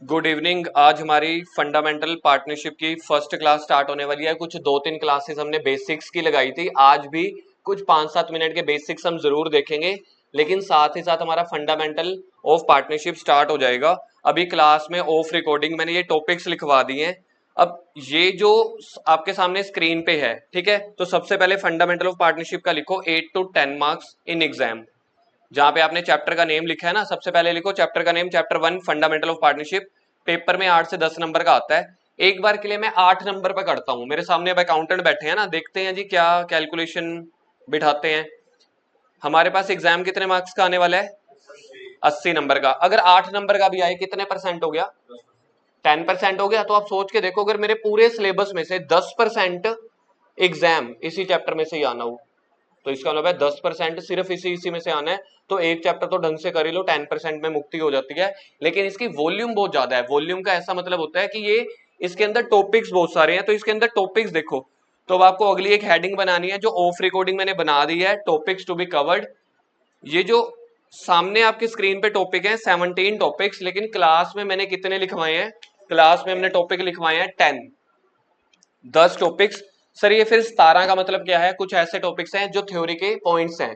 Good evening. आज हमारी fundamental partnership की फर्स्ट क्लास स्टार्ट होने वाली है। कुछ 2-3 क्लासेस हमने बेसिक्स की लगाई थी, आज भी कुछ 5-7 मिनट के बेसिक्स हम जरूर देखेंगे, लेकिन साथ ही साथ हमारा फंडामेंटल ऑफ पार्टनरशिप स्टार्ट हो जाएगा। अभी क्लास में ऑफ रिकॉर्डिंग मैंने ये टॉपिक्स लिखवा दिए हैं। अब ये जो आपके सामने स्क्रीन पे है, ठीक है, तो सबसे पहले फंडामेंटल ऑफ पार्टनरशिप का लिखो 8 to 10 मार्क्स इन एग्जाम। जहां पे आपने चैप्टर का नेम लिखा है ना, सबसे पहले लिखो चैप्टर का name, chapter 1 fundamental of partnership. Paper में 8 से 10 नंबर का आता है। एक बार के लिए मैं 8 नंबर पर करता हूं। मेरे सामने अब अकाउंटेंट बैठे हैं ना, देखते हैं जी क्या कैलकुलेशन बिठाते हैं। हमारे पास एग्जाम कितने मार्क्स का आने वाला है? 80 नंबर का। अगर 8 नंबर का भी आए, कितने परसेंट हो गया? 10% हो गया। तो आप सोच के देखो, अगर मेरे पूरे सिलेबस में से 10% एग्जाम इसी चैप्टर में से ही आना हो, तो इसका मतलब है 10% सिर्फ इसी में से आना है। तो एक चैप्टर तो ढंग से कर ही लो, 10% में मुक्ति हो जाती है। लेकिन इसकी वॉल्यूम बहुत ज्यादा है। वॉल्यूम का ऐसा मतलब होता है कि ये इसके अंदर टॉपिक्स बहुत सारे हैं। तो इसके अंदर टॉपिक्स देखो, तो अब आपको अगली एक हेडिंग बनानी है जो ऑफ रिकॉर्डिंग मैंने बना दी है, टॉपिक्स टू बी कवर्ड। ये जो सामने आपकी स्क्रीन पे टॉपिक है 17 टॉपिक्स, लेकिन क्लास में मैंने कितने लिखवाए हैं? क्लास में हमने टॉपिक लिखवाए हैं 10 टॉपिक्स। सर ये फिर 17 का मतलब क्या है? कुछ ऐसे टॉपिक्स हैं जो थ्योरी के पॉइंट्स हैं।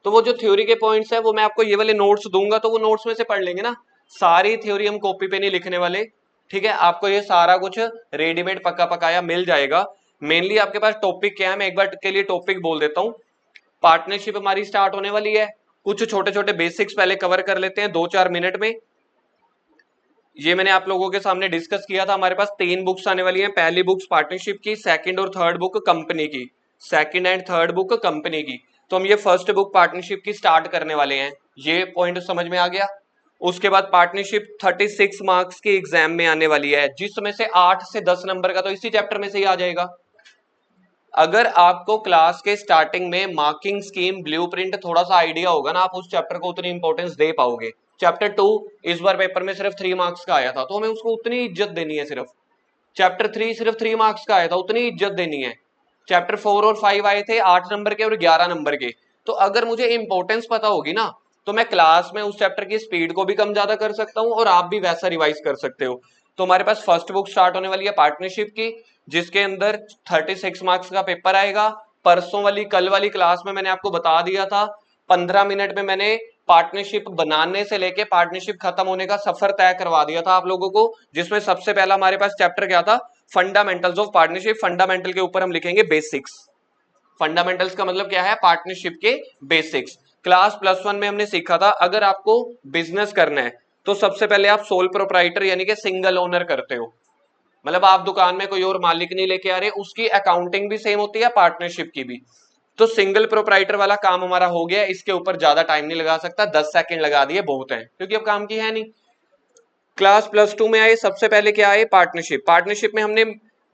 तो वो जो थ्योरी के पॉइंट्स है वो मैं आपको ये वाले नोट्स दूंगा, तो वो नोट्स में से पढ़ लेंगे ना। सारी थ्योरी हम कॉपी पे नहीं लिखने वाले, ठीक है। आपको ये सारा कुछ रेडीमेड पक्का पकाया मिल जाएगा। मेनली आपके पास टॉपिक क्या है, मैं एक बार के लिए टॉपिक बोल देता हूँ। पार्टनरशिप हमारी स्टार्ट होने वाली है। कुछ छोटे छोटे बेसिक्स पहले कवर कर लेते हैं 2-4 मिनट में। ये मैंने आप लोगों के सामने डिस्कस किया था। हमारे पास 3 बुक्स आने वाली हैं। पहली बुक्स पार्टनरशिप की, सेकंड और थर्ड बुक कंपनी की, second and third book company की। तो हम ये फर्स्ट बुक पार्टनरशिप की स्टार्ट करने वाले हैं। ये पॉइंट समझ में आ गया। उसके बाद पार्टनरशिप 36 मार्क्स की एग्जाम में आने वाली है, जिसमें से 8 से 10 नंबर का तो इसी चैप्टर में से ही आ जाएगा। अगर आपको क्लास के स्टार्टिंग में मार्किंग स्कीम ब्लूप्रिंट थोड़ा सा आइडिया होगा ना, आप उस चैप्टर को उतनी इंपॉर्टेंस दे पाओगे। चैप्टर 2 इस बार पेपर में सिर्फ 3 मार्क्स का आया था, तो हमें उसको उतनी इज्जत देनी है। सिर्फ चैप्टर 3 सिर्फ 3 मार्क्स का आया था, उतनी इज्जत देनी है। चैप्टर 4 और 5 आए थे 8 नंबर के और 11 नंबर के। तो अगर मुझे इंपॉर्टेंस पता होगी ना, तो मैं क्लास में उस चैप्टर की स्पीड को भी कम ज्यादा कर सकता हूँ और आप भी वैसा रिवाइज कर सकते हो। तो हमारे पास फर्स्ट बुक स्टार्ट होने वाली है पार्टनरशिप की, जिसके अंदर 36 मार्क्स का पेपर आएगा। परसों वाली कल वाली क्लास में मैंने आपको बता दिया था, 15 मिनट में मैंने पार्टनरशिप बनाने से लेके पार्टनरशिप खत्म होने का सफर तय करवा दिया था आप लोगों को। जिसमें सबसे पहला हमारे पास चैप्टर क्या था? Fundamentals of partnership. फंडामेंटल के ऊपर हम लिखेंगे बेसिक्स। फंडामेंटल्स का मतलब क्या है? पार्टनरशिप के बेसिक्स। क्लास +1 में हमने सीखा था, अगर आपको बिजनेस करना है तो सबसे पहले आप सोल प्रोप्राइटर यानी कि सिंगल ओनर करते हो। मतलब आप दुकान में कोई और मालिक नहीं लेके आ रहे, उसकी अकाउंटिंग भी सेम होती है, पार्टनरशिप की भी। तो सिंगल प्रोप्राइटर वाला काम हमारा हो गया। इसके ऊपर ज्यादा टाइम नहीं लगा सकता, 10 सेकंड लगा दिए बहुत है, क्योंकि अब काम की है नहीं। क्लास +2 में आए, सबसे पहले क्या आए? पार्टनरशिप। पार्टनरशिप में हमने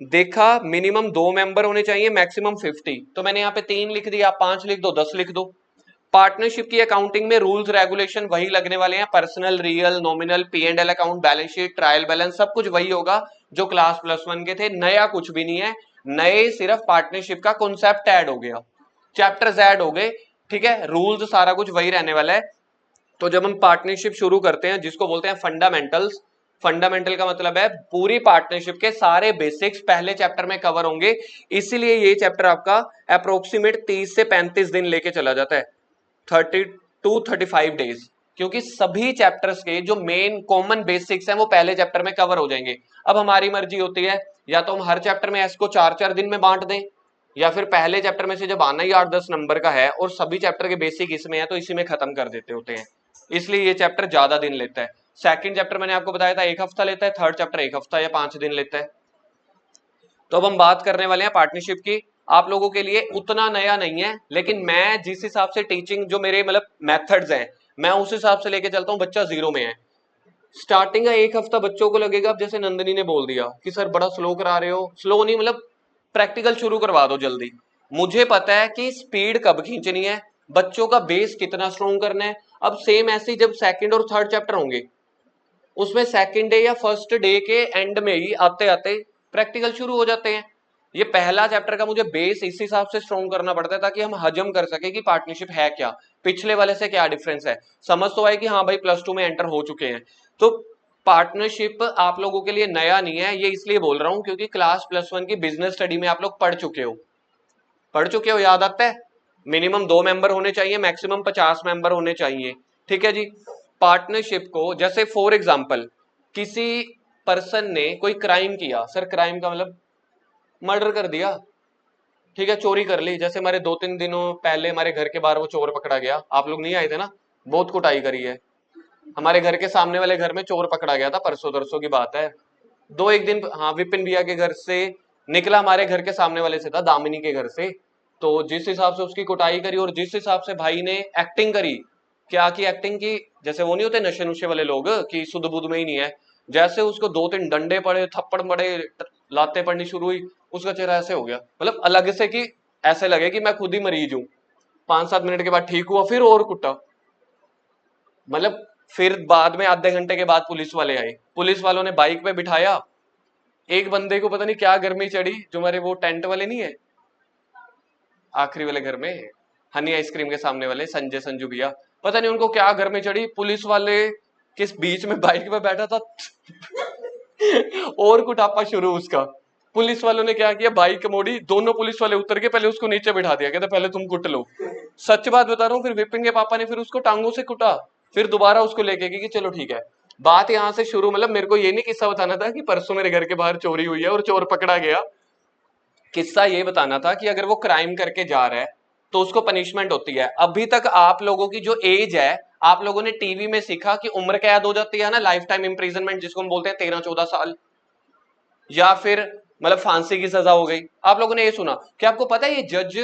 देखा मिनिमम 2 मेंबर होने चाहिए, मैक्सिमम 50। तो मैंने यहाँ पे 3 लिख दिया, आप 5 लिख दो, 10 लिख दो। पार्टनरशिप की अकाउंटिंग में रूल्स रेगुलेशन वही लगने वाले हैं, personal, real, nominal, P&L account, balance sheet, trial balance, सब कुछ वही होगा जो क्लास +1 के थे। नया कुछ भी नहीं है, नए सिर्फ पार्टनरशिप का कॉन्सेप्ट ऐड हो गया, चैप्टर्स ऐड हो गए, ठीक है। रूल्स सारा कुछ वही रहने वाला है। तो जब हम पार्टनरशिप शुरू करते हैं, जिसको बोलते हैं फंडामेंटल्स, फंडामेंटल का मतलब है पूरी पार्टनरशिप के सारे बेसिक्स पहले चैप्टर में कवर होंगे। इसीलिए ये चैप्टर आपका अप्रोक्सीमेट 30 से 35 दिन लेके चला जाता है, 30 to 35 डेज, क्योंकि सभी चैप्टर्स के जो मेन कॉमन बेसिक्स हैं वो पहले चैप्टर में कवर हो जाएंगे। अब हमारी मर्जी होती है, या तो हम हर चैप्टर में इसको 4-4 दिन में बांट दें, या फिर पहले चैप्टर में से जब आना ही 8-10 नंबर का है और सभी चैप्टर के बेसिक इसमें है, तो इसी में खत्म कर देते होते हैं। इसलिए ये चैप्टर ज्यादा दिन लेता है। सेकंड चैप्टर मैंने आपको बताया था 1 हफ्ता लेता है, थर्ड चैप्टर 1 हफ्ता या 5 दिन लेता है। तो अब हम बात करने वाले हैं पार्टनरशिप की। आप लोगों के लिए उतना नया नहीं है, लेकिन मैं जिस हिसाब से टीचिंग, जो मेरे मतलब मेथड्स हैं, मैं उस हिसाब से लेके चलता हूँ। बच्चा जीरो में है, स्टार्टिंग का 1 हफ्ता बच्चों को लगेगा, अब जैसे नंदनी ने बोल दिया कि सर बड़ा स्लो करा रहे हो। स्लो नहीं, मतलब प्रैक्टिकल शुरू करवा दो जल्दी। मुझे पता है कि स्पीड कब खींचनी है, बच्चों का बेस कितना स्ट्रॉन्ग करना है। अब सेम ऐसे जब सेकंड और थर्ड चैप्टर होंगे, उसमें सेकंड डे या फर्स्ट डे के एंड में ही आते आते प्रैक्टिकल शुरू हो जाते हैं। ये पहला चैप्टर का मुझे बेस इस हिसाब से स्ट्रॉन्ग करना पड़ता है, ताकि हम हजम कर सके कि पार्टनरशिप है क्या, पिछले वाले से क्या डिफरेंस है, समझ तो आए कि हाँ भाई +2 में एंटर हो चुके हैं। तो पार्टनरशिप आप लोगों के लिए नया नहीं है, ये इसलिए बोल रहा हूं क्योंकि क्लास +1 की बिजनेस स्टडी में आप लोग पढ़ चुके हो, याद आता है। मिनिमम 2 मेंबर होने चाहिए, मैक्सिमम 50 मेंबर होने चाहिए, ठीक है जी। पार्टनरशिप को जैसे फॉर एग्जाम्पल किसी पर्सन ने कोई क्राइम किया, सर क्राइम का मतलब मर्डर कर दिया, ठीक है, चोरी कर ली। जैसे हमारे 2-3 दिनों पहले हमारे घर के बाहर वो चोर पकड़ा गया, आप लोग नहीं आए थे ना, बहुत कुटाई करी है। हमारे घर के सामने वाले घर में चोर पकड़ा गया था, परसों तरसों की बात है। 2-1 दिन, हाँ, विपिन भैया के घर से निकला, हमारे घर के सामने वाले से था, दामिनी के घर से। तो जिस हिसाब से उसकी कुटाई करी और जिस हिसाब से भाई ने एक्टिंग करी, क्या की एक्टिंग की, जैसे वो नहीं होते नशे नुशे वाले लोग कि सुध बुध में ही नहीं है, जैसे उसको 2-3 डंडे पड़े, थप्पड़ पड़े, लाते पड़नी शुरू हुई, उसका चेहरा ऐसे हो गया, मतलब अलग से कि ऐसे लगे कि मैं खुद ही मरीज हूं। 5-7 मिनट के बाद ठीक हुआ, फिर और कुटा, मतलब फिर बाद में आधे घंटे के बाद पुलिस वाले आए, पुलिस वालों ने बाइक पे बिठाया। एक बंदे को पता नहीं क्या गर्मी चढ़ी, जो हमारे वो टेंट वाले नहीं है आखिरी वाले घर में, हनी आइसक्रीम के सामने वाले संजय संजू भैया, पता नहीं उनको क्या गर्मी चढ़ी, पुलिस वाले किस बीच में बाइक पे बैठा था और कुटापा शुरू उसका। पुलिस वालों ने क्या किया, बाइक मोड़ी, दोनों पुलिस वाले उतर के पहले उसको नीचे बिठा दिया, कहते पहले तुम कुट लो। सच बात बता रहा हूँ, फिर विपिन के पापा ने फिर उसको टांगों से कुटा, फिर दोबारा उसको लेके गए कि चलो ठीक है। बात यहाँ से शुरू, मतलब मेरे को ये नहीं किस्सा बताना था कि परसों मेरे घर के बाहर चोरी हुई है और चोर पकड़ा गया। किस्सा ये बताना था कि अगर वो क्राइम करके जा रहा है तो उसको पनिशमेंट होती है। अभी तक आप लोगों की जो एज है, आप लोगों ने टीवी में सीखा कि उम्र कैद हो जाती है ना, लाइफ टाइम इंप्रिजनमेंट जिसको हम बोलते हैं, 13-14 साल, या फिर मतलब फांसी की सजा हो गई। आप लोगों ने ये सुना, क्या आपको पता है ये जज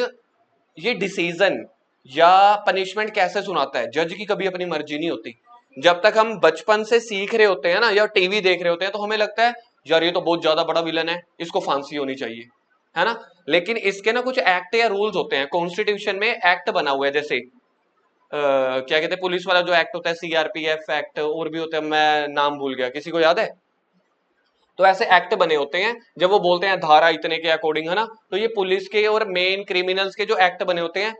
ये डिसीजन या पनिशमेंट कैसे सुनाता है? जज की कभी अपनी मर्जी नहीं होती। जब तक हम बचपन से सीख रहे होते हैं ना, या टीवी देख रहे होते हैं, तो हमें लगता है यार ये तो बहुत ज्यादा बड़ा विलन है, इसको फांसी होनी चाहिए, है ना। लेकिन इसके ना कुछ एक्ट या रूल्स होते हैं, कॉन्स्टिट्यूशन में एक्ट बना हुआ है, जैसे क्या कहते हैं पुलिस वाला जो एक्ट होता है, सीआरपीएफ एक्ट, और भी होते हैं, मैं नाम भूल गया, किसी को याद है? तो ऐसे एक्ट बने होते हैं, जब वो बोलते हैं धारा इतने के अकॉर्डिंग, है ना, तो ये पुलिस के और मेन क्रिमिनल्स के जो एक्ट बने होते हैं,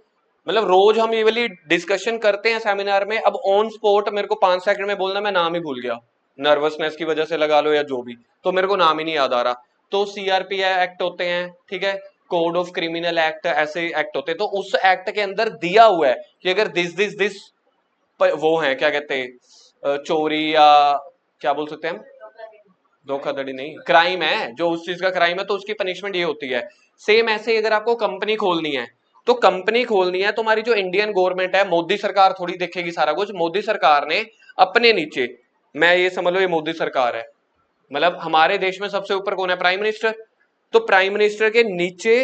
मतलब रोज हम ये वाली डिस्कशन करते हैं सेमिनार में। अब ऑन स्पॉट मेरे को 5 सेकंड में बोलना, मैं नाम ही भूल गया, नर्वसनेस की वजह से लगा लो या जो भी, तो मेरे को नाम ही नहीं याद आ रहा। तो सीआरपी एक्ट होते हैं, ठीक है, कोड ऑफ क्रिमिनल एक्ट, ऐसे एक्ट होते हैं। तो उस एक्ट के अंदर दिया हुआ है कि अगर दिस वो है, क्या कहते हैं, चोरी या क्या बोल सकते हैं हम, धोखाधड़ी नहीं, क्राइम है, जो उस चीज का क्राइम है, तो उसकी पनिशमेंट ये होती है। सेम ऐसे ही अगर आपको कंपनी खोलनी है, तो कंपनी खोलनी है, तो हमारी जो इंडियन गवर्नमेंट है, मोदी सरकार थोड़ी देखेगी सारा कुछ। मोदी सरकार ने अपने नीचे, मैं ये समझ लो ये मोदी सरकार है, मतलब हमारे देश में सबसे ऊपर कौन है? Prime minister. तो प्राइम मिनिस्टर के नीचे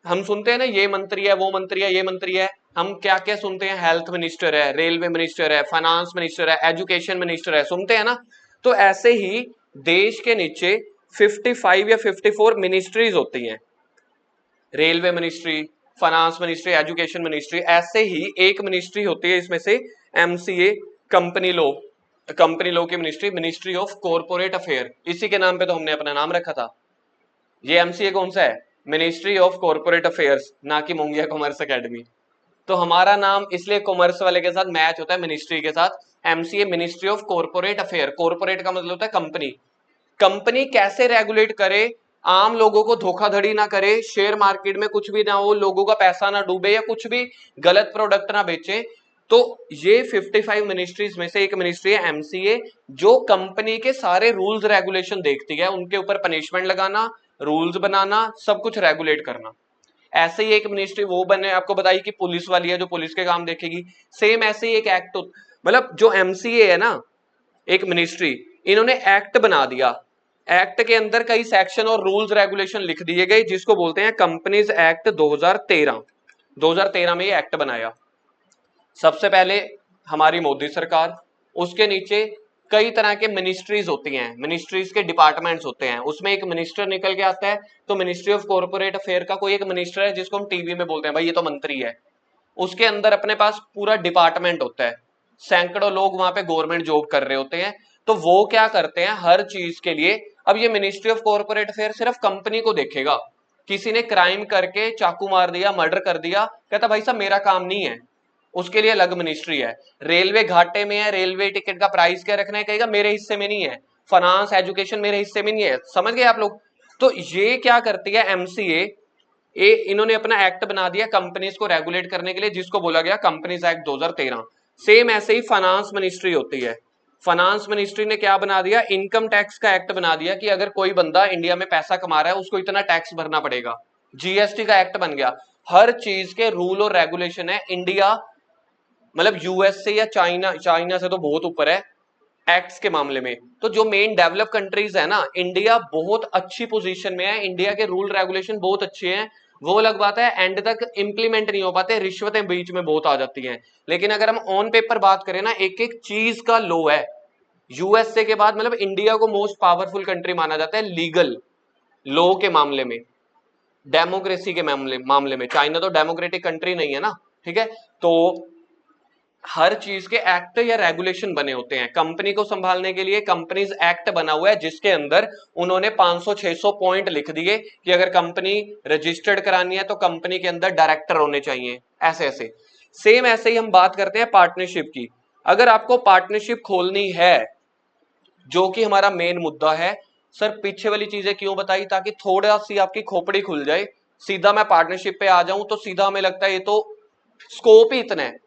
हम सुनते हैं ना, ये मंत्री है, वो मंत्री है, ये मंत्री है, हम क्या क्या सुनते हैं, हेल्थ मिनिस्टर है, रेलवे मिनिस्टर है, फाइनेंस मिनिस्टर है, एजुकेशन मिनिस्टर है, सुनते हैं ना। तो ऐसे ही देश के नीचे 55 या 54 मिनिस्ट्रीज होती हैं, railway ministry, finance ministry, education ministry. ऐसे ही एक मिनिस्ट्री होती है इसमें से, एमसीए, कंपनी लॉ की ministry, ministry of corporate affair, इसी के नाम पे तो हमने अपना नाम रखा था। ये एमसीए कौन सा है? मिनिस्ट्री ऑफ कॉर्पोरेट अफेयर्स, ना कि मोंगिया कॉमर्स एकेडमी। तो हमारा नाम इसलिए कॉमर्स वाले के साथ मैच होता है, मिनिस्ट्री के साथ। MCA ministry of corporate affair, corporate का मतलब होता है कंपनी। कंपनी कैसे रेगुलेट करे, आम लोगों को धोखाधड़ी ना करे, शेयर मार्केट में कुछ भी ना हो, लोगों का पैसा ना डूबे, या कुछ भी गलत प्रोडक्ट ना बेचे। तो ये 55 मिनिस्ट्रीज में से एक मिनिस्ट्री है एमसीए, जो कंपनी के सारे रूल्स रेगुलेशन देखती है, उनके ऊपर पनिशमेंट लगाना, रूल्स बनाना, सब कुछ रेगुलेट करना। ऐसे ही एक मिनिस्ट्री वो बने, आपको बताई कि पुलिस वाली है, जो पुलिस के काम देखेगी। सेम ऐसे ही एक एक्ट, मतलब जो एमसीए है ना, एक मिनिस्ट्री, इन्होंने एक्ट बना दिया। एक्ट के अंदर कई सेक्शन और रूल्स रेगुलेशन लिख दिए गए, जिसको बोलते हैं कंपनीज एक्ट 2013। 2013 में ये एक्ट बनाया सबसे पहले हमारी मोदी सरकार। उसके नीचे कई तरह के मिनिस्ट्रीज होती हैं, मिनिस्ट्रीज के डिपार्टमेंट्स होते हैं, उसमें एक मिनिस्टर निकल के आता है। तो मिनिस्ट्री ऑफ कॉर्पोरेट अफेयर का कोई एक मिनिस्टर है, जिसको हम टीवी में बोलते हैं भाई ये तो मंत्री है। उसके अंदर अपने पास पूरा डिपार्टमेंट होता है, सैकड़ों लोग वहां पे गवर्नमेंट जॉब कर रहे होते हैं। तो वो क्या करते हैं हर चीज के लिए, अब ये मिनिस्ट्री ऑफ कॉर्पोरेट अफेयर सिर्फ कंपनी को देखेगा। किसी ने क्राइम करके चाकू मार दिया, मर्डर कर दिया, कहता भाई साहब मेरा काम नहीं है, उसके लिए अलग मिनिस्ट्री है। रेलवे घाटे में है, रेलवे टिकट का प्राइस क्या रखना है, कहेगा मेरे हिस्से में नहीं है। फाइनेंस एजुकेशन मेरे हिस्से में नहीं है। समझ गए आप लोग? तो ये क्या करती है एमसीए, इन्होंने अपना एक्ट बना दिया कंपनीज को रेगुलेट करने के लिए, जिसको बोला गया कंपनीज एक्ट 2013। सेम ऐसे ही फाइनेंस मिनिस्ट्री होती है। फाइनेंस मिनिस्ट्री ने क्या बना दिया, इनकम टैक्स का एक्ट बना दिया कि अगर कोई बंदा इंडिया में पैसा कमा रहा है उसको इतना टैक्स भरना पड़ेगा। जीएसटी का एक्ट बन गया। हर चीज के रूल और रेगुलेशन है। इंडिया मतलब यूएस से या चाइना, चाइना से तो बहुत ऊपर है एक्ट्स के मामले में। तो जो मेन डेवलप कंट्रीज है ना, इंडिया बहुत अच्छी पोजीशन में है, इंडिया के रूल रेगुलेशन बहुत अच्छे हैं। वो अलग बात है एंड तक इंप्लीमेंट नहीं हो पाते, रिश्वतें बीच में बहुत आ जाती हैं। लेकिन अगर हम ऑन पेपर बात करें ना, एक एक चीज का लो है। यूएसए के बाद मतलब इंडिया को मोस्ट पावरफुल कंट्री माना जाता है लीगल लॉ के मामले में, डेमोक्रेसी के मामले में। चाइना तो डेमोक्रेटिक कंट्री नहीं है ना, ठीक है। तो हर चीज के एक्ट या रेगुलेशन बने होते हैं। कंपनी को संभालने के लिए कंपनीज एक्ट बना हुआ है, जिसके अंदर उन्होंने 500-600 पॉइंट लिख दिए कि अगर कंपनी रजिस्टर्ड करानी है तो कंपनी के अंदर डायरेक्टर होने चाहिए, ऐसे ऐसे। सेम ऐसे ही हम बात करते हैं पार्टनरशिप की। अगर आपको पार्टनरशिप खोलनी है, जो कि हमारा मेन मुद्दा है, सर पीछे वाली चीजें क्यों बताई, ताकि थोड़ा सी आपकी खोपड़ी खुल जाए। सीधा मैं पार्टनरशिप पे आ जाऊं तो सीधा हमें लगता है ये तो स्कोप ही इतना है।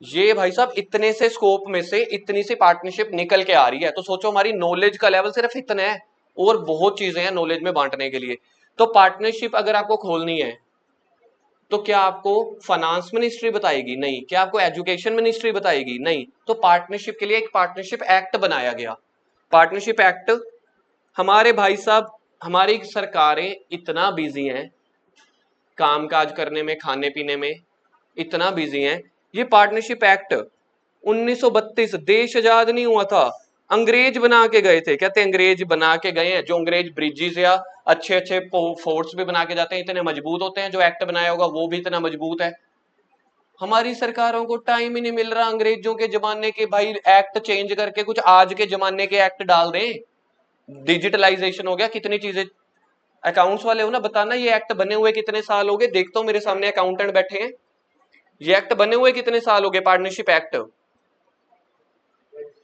ये भाई साहब इतने से स्कोप में से इतनी सी पार्टनरशिप निकल के आ रही है, तो सोचो हमारी नॉलेज का लेवल सिर्फ इतना है, और बहुत चीजें हैं नॉलेज में बांटने के लिए। तो पार्टनरशिप अगर आपको खोलनी है तो क्या आपको फाइनेंस मिनिस्ट्री बताएगी? नहीं। क्या आपको एजुकेशन मिनिस्ट्री बताएगी? नहीं। तो पार्टनरशिप के लिए एक पार्टनरशिप एक्ट बनाया गया। पार्टनरशिप एक्ट, हमारे भाई साहब हमारी सरकारें इतना बिजी हैं काम काज करने में, खाने पीने में इतना बिजी हैं। ये पार्टनरशिप एक्ट 1932, देश आजाद नहीं हुआ था, अंग्रेज बना के गए थे। कहते अंग्रेज बना के गए हैं। जो अंग्रेज ब्रिजेस या अच्छे अच्छे फोर्ट्स भी बना के जाते हैं, इतने मजबूत होते हैं। जो एक्ट बनाया होगा वो भी इतना मजबूत है। हमारी सरकारों को टाइम ही नहीं मिल रहा अंग्रेजों के जमाने के भाई एक्ट चेंज करके कुछ आज के जमाने के एक्ट डाल दें। डिजिटलाइजेशन हो गया, कितनी चीजें। अकाउंट्स वाले हो ना, बताना ये एक्ट बने हुए कितने साल हो गए। देखता हूँ मेरे सामने अकाउंटेंट बैठे हैं, ये एक्ट बने हुए कितने साल हो गए पार्टनरशिप एक्ट।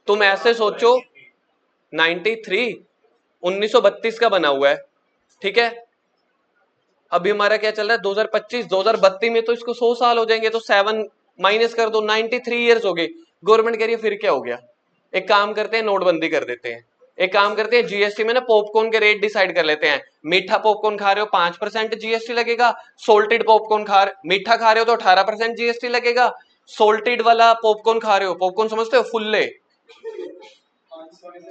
तुम ऐसे सोचो 93, 1932 का बना हुआ है, ठीक है। अभी हमारा क्या चल रहा है 2025, 2032 में तो इसको 100 साल हो जाएंगे, तो 7 माइनस कर दो, 93 ईयर्स हो गए। गवर्नमेंट कह रही है फिर क्या हो गया, एक काम करते हैं नोटबंदी कर देते हैं। एक काम करते हैं जीएसटी में ना पॉपकॉर्न के रेट डिसाइड कर लेते हैं। मीठा पॉपकॉर्न खा रहे हो 5% जीएसटी लगेगा, सोल्टेड पॉपकॉर्न मीठा खा रहे हो तो 18% जीएसटी लगेगा, सोल्टेड वाला पॉपकॉर्न खा रहे हो, पॉपकॉर्न समझते हो फुल्ले,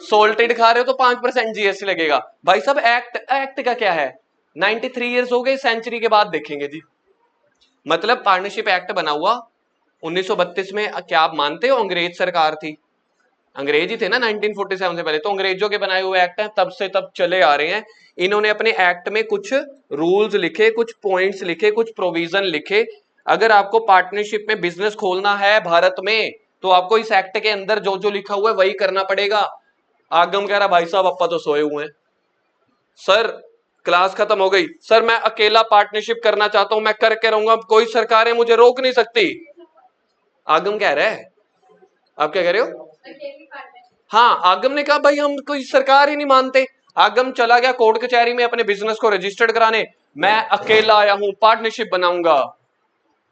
सोल्टेड खा रहे हो तो 5% जीएसटी लगेगा। भाई साहब एक्ट, एक्ट का क्या है, 93 ईयर्स हो गए, सेंचुरी के बाद देखेंगे जी। मतलब पार्टनरशिप एक्ट बना हुआ 1932 में। क्या आप मानते हो अंग्रेज सरकार थी? अंग्रेज ही थे ना 1947 से पहले, तो अंग्रेजों के बनाए हुए एक्ट हैं, तब से तब चले आ रहे हैं। इन्होंने अपने एक्ट में कुछ रूल्स लिखे, कुछ पॉइंट्स लिखे, कुछ प्रोविजन लिखे। अगर आपको पार्टनरशिप में बिजनेस खोलना है भारत में, तो आपको इस एक्ट के अंदर जो जो लिखा हुआ है वही करना पड़ेगा। आगम कह रहा भाई साहब अप्पा तो सोए हुए हैं, सर क्लास खत्म हो गई, सर मैं अकेला पार्टनरशिप करना चाहता हूं, मैं करके रहूंगा, कोई सरकारें मुझे रोक नहीं सकती। आगम कह रहा है, आप क्या कह रहे हो? हाँ, आगम ने कहा भाई हम कोई सरकार ही नहीं मानते। आगम चला गया कोर्ट कचहरी में अपने बिजनेस को रजिस्टर्ड कराने, मैं अकेला आया हूं पार्टनरशिप बनाऊंगा।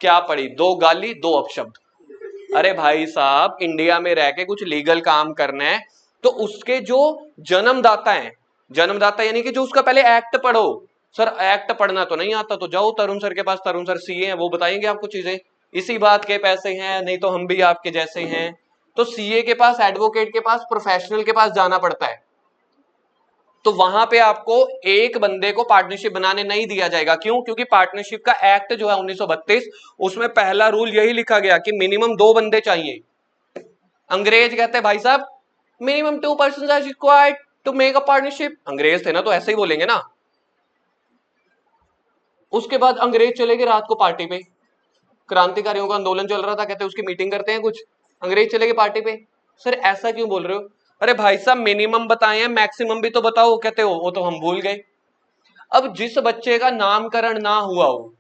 क्या पड़ी, 2 गाली 2 अपशब्द। अरे भाई साहब इंडिया में रह के कुछ लीगल काम करना है तो उसके जो जन्मदाता हैं, जन्मदाता यानी कि जो उसका पहले एक्ट पढ़ो। सर एक्ट पढ़ना तो नहीं आता, तो जाओ तरुण सर के पास, तरुण सर सीए हैं, वो बताएंगे आपको चीजें। इसी बात के पैसे हैं, नहीं तो हम भी आपके जैसे हैं। तो सीए के पास, एडवोकेट के पास, प्रोफेशनल के पास जाना पड़ता है। तो वहां पे आपको एक बंदे को पार्टनरशिप बनाने नहीं दिया जाएगा। क्यों? क्योंकि पार्टनरशिप का एक्ट जो है 1932, उसमें पहला रूल यही लिखा गया कि मिनिमम 2 बंदे चाहिए। अंग्रेज कहते हैं भाई साहब minimum 2 person are required to make a partnership. अंग्रेज थे ना, तो ऐसे ही बोलेंगे ना। उसके बाद अंग्रेज चले गए रात को पार्टी पे, क्रांतिकारियों का आंदोलन चल रहा था, कहते उसकी मीटिंग करते हैं कुछ, अंग्रेज चले गए पार्टी पे। सर ऐसा क्यों बोल रहे हो? अरे भाई साहब मिनिमम बताए हैं, मैक्सिमम भी तो बताओ। कहते हो वो तो हम भूल गए। अब जिस बच्चे का नामकरण ना हुआ हो,